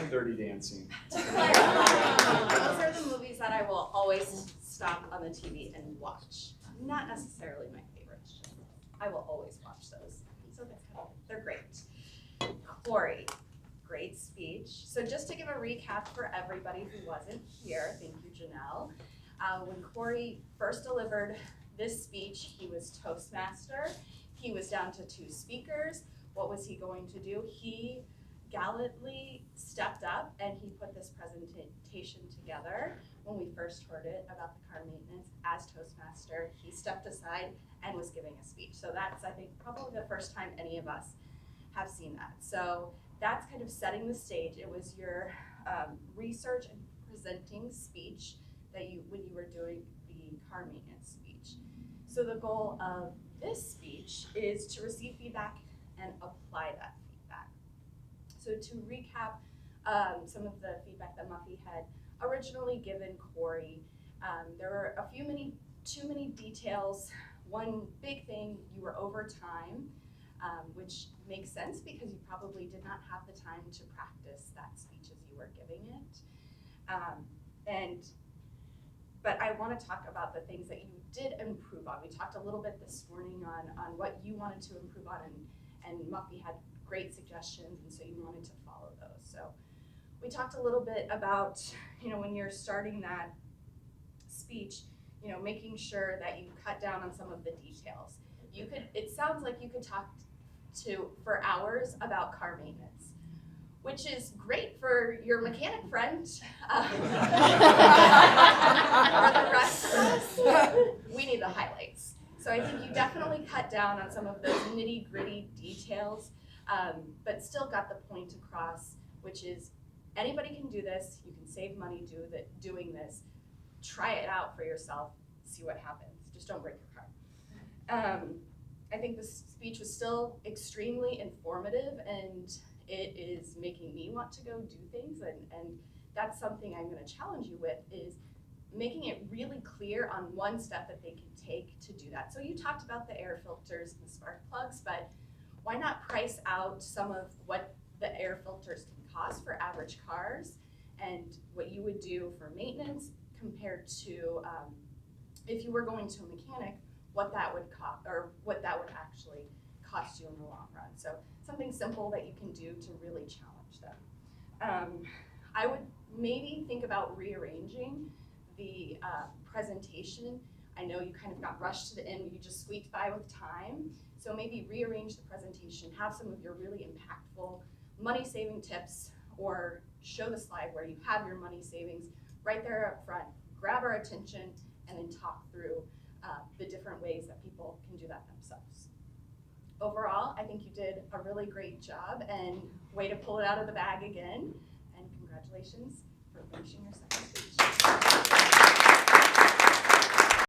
and Dirty Dancing. To clarify, those are the movies that I will always stop on the TV and watch. Not necessarily my favorites, just I will always watch those. So they're great. Corey, great speech. So just to give a recap for everybody who wasn't here, thank you, Janelle. When Corey first delivered this speech, he was Toastmaster. He was down to 2 speakers. What was he going to do? He gallantly stepped up and he put this presentation together. When we first heard it about the car maintenance as Toastmaster, he stepped aside and was giving a speech. So that's, I think, probably the first time any of us have seen that. So that's kind of setting the stage. It was your research and presenting speech that when you were doing the car maintenance speech. So the goal of this speech is to receive feedback and apply that feedback. So to recap some of the feedback that Muffy had originally given Corey, there were too many details. One big thing, you were over time, which makes sense because you probably did not have the time to practice that speech as you were giving it. But I want to talk about the things that you did improve on. We talked a little bit this morning on what you wanted to improve on, and Muffy had great suggestions, and so you wanted to follow those. So we talked a little bit about, when you're starting that speech, making sure that you cut down on some of the details. It sounds like you could talk for hours about car maintenance, which is great for your mechanic friend. For the rest of us, we need the highlights. So I think you definitely cut down on some of those nitty-gritty details, but still got the point across, which is anybody can do this. You can save money doing this. Try it out for yourself. See what happens. Just don't break your car. I think the speech was still extremely informative, and it is making me want to go do things, and that's something I'm going to challenge you with, is making it really clear on one step that they can take to do that. So you talked about the air filters and the spark plugs, but why not price out some of what the air filters can cost for average cars and what you would do for maintenance compared to if you were going to a mechanic, what that would cost, or what that would actually cost you in the long run. So something simple that you can do to really challenge them. I would maybe think about rearranging the presentation. I know you kind of got rushed to the end, you just squeaked by with time. So maybe rearrange the presentation, have some of your really impactful money saving tips, or show the slide where you have your money savings right there up front, grab our attention, and then talk through the different ways that people can do that themselves. Overall, I think you did a really great job, and way to pull it out of the bag again, and congratulations for finishing your second speech.